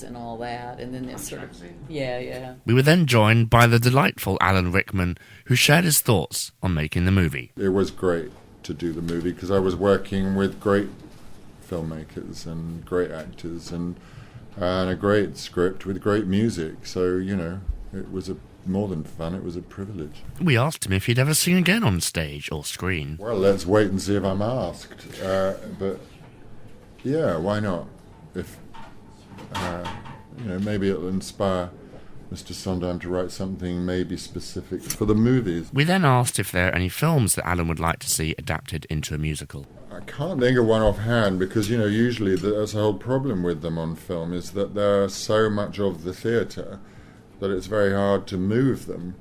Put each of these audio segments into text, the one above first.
and all that, and then this sort of, yeah. We were then joined by the delightful Alan Rickman, who shared his thoughts on making the movie. It was great to do the movie because I was working with great filmmakers and great actors and a great script with great music. So, you know, it was more than fun, it was a privilege. We asked him if he'd ever sing again on stage or screen. Well, let's wait and see if I'm asked. But yeah, why not? If you know, maybe it'll inspire Mr. Sondheim to write something maybe specific for the movies. We then asked if there are any films that Alan would like to see adapted into a musical. I can't think of one offhand because, you know, usually that's the whole problem with them on film is that they're so much of the theatre that it's very hard to move them.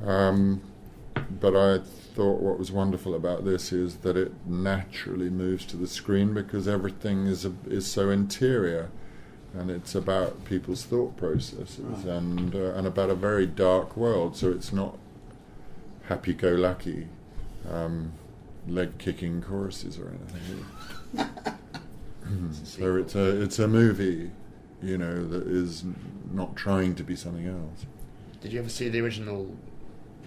But I thought what was wonderful about this is that it naturally moves to the screen because everything is so interior. And it's about people's thought processes and about a very dark world. So it's not happy-go-lucky, leg-kicking choruses or anything. So it's a movie, you know, that is not trying to be something else. Did you ever see the original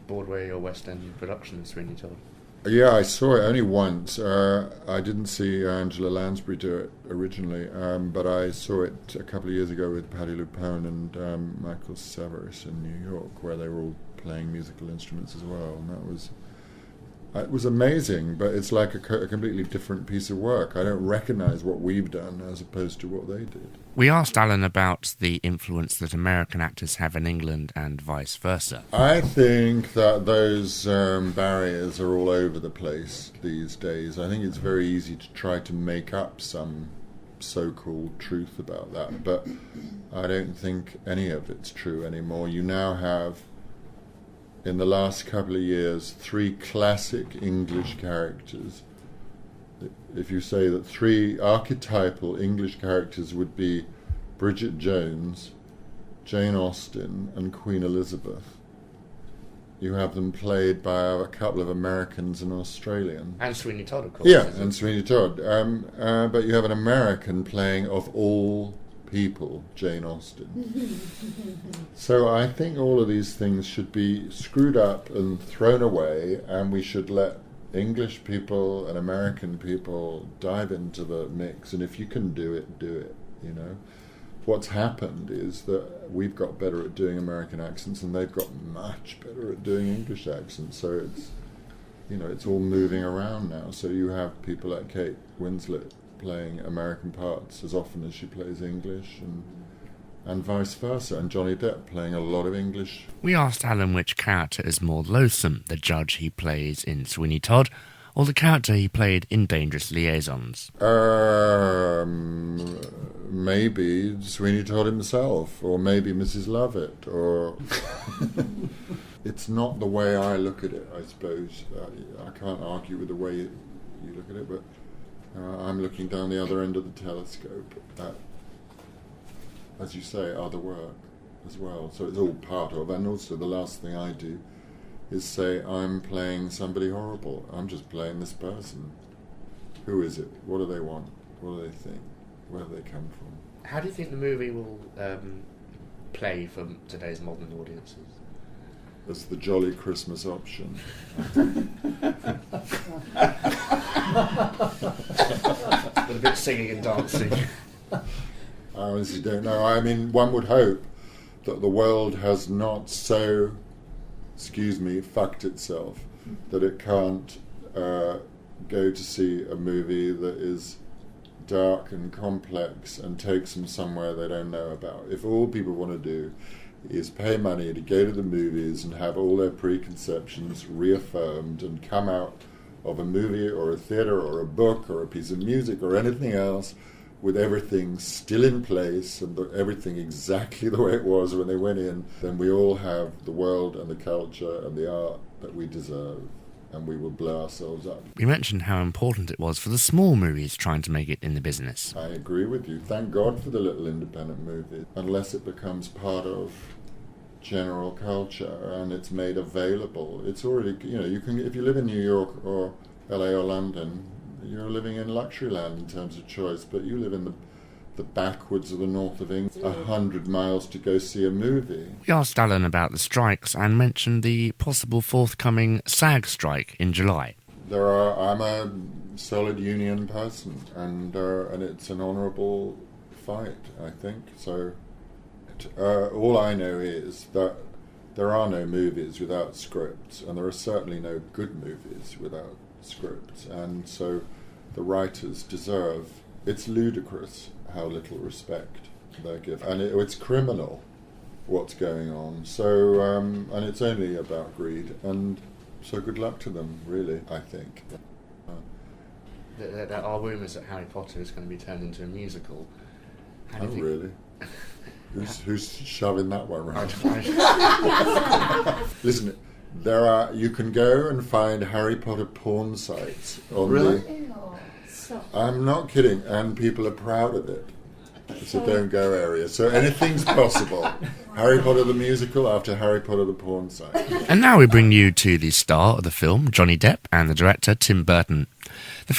Broadway or West End production of Sweeney Todd? Yeah, I saw it only once. I didn't see Angela Lansbury do it originally, but I saw it a couple of years ago with Patti LuPone and Michael Severus in New York, where they were all playing musical instruments as well. And it was amazing, but it's like a completely different piece of work. I don't recognise what we've done as opposed to what they did. We asked Alan about the influence that American actors have in England and vice versa. I think that those barriers are all over the place these days. I think it's very easy to try to make up some so-called truth about that, but I don't think any of it's true anymore. You now have, in the last couple of years, 3 classic English characters. If you say that 3 archetypal English characters would be Bridget Jones, Jane Austen, and Queen Elizabeth, you have them played by a couple of Americans and Australians. And Sweeney Todd, of course. Yeah, and Sweeney Todd. But you have an American playing, of all people, Jane Austen. So I think all of these things should be screwed up and thrown away, and we should let English people and American people dive into the mix, and if you can do it, you know. What's happened is that we've got better at doing American accents and they've got much better at doing English accents, so it's, you know, it's all moving around now. So you have people like Kate Winslet playing American parts as often as she plays English, and vice versa, and Johnny Depp playing a lot of English. We asked Alan which character is more loathsome, the judge he plays in Sweeney Todd, or the character he played in Dangerous Liaisons. Maybe Sweeney Todd himself, or maybe Mrs. Lovett, or... It's not the way I look at it, I suppose. I can't argue with the way you look at it, but I'm looking down the other end of the telescope at, as you say, other work as well. So it's all part of, and also the last thing I do is say I'm playing somebody horrible. I'm just playing this person. Who is it? What do they want? What do they think? Where do they come from? How do you think the movie will play for today's modern audiences? As the jolly Christmas option. With a bit of singing and dancing. I honestly don't know. I mean, one would hope that the world has not so, fucked itself that it can't go to see a movie that is dark and complex and takes them somewhere they don't know about. If all people want to do is pay money to go to the movies and have all their preconceptions reaffirmed and come out of a movie or a theatre or a book or a piece of music or anything else with everything still in place and everything exactly the way it was when they went in, then we all have the world and the culture and the art that we deserve, and we will blow ourselves up. We mentioned how important it was for the small movies trying to make it in the business. I agree with you. Thank God for the little independent movies, unless it becomes part of general culture and it's made available. It's already, you can, if you live in New York or LA or London, you're living in luxury land in terms of choice, but you live in the the backwoods of the north of England, 100 miles to go see a movie. We asked Alan about the strikes and mentioned the possible forthcoming SAG strike in July. I'm a solid union person, and it's an honourable fight, I think. So all I know is that there are no movies without scripts, and there are certainly no good movies without scripts, and so the writers deserve. It's ludicrous how little respect they're given, and it's criminal what's going on. So and it's only about greed, and so good luck to them, really, I think. There are rumours that Harry Potter is going to be turned into a musical. Oh, really? Who's shoving that one around? Listen, you can go and find Harry Potter porn sites on I'm not kidding, and people are proud of it. It's a don't go area, so anything's possible. Harry Potter the musical after Harry Potter the porn site. And now we bring you to the star of the film, Johnny Depp, and the director, Tim Burton. The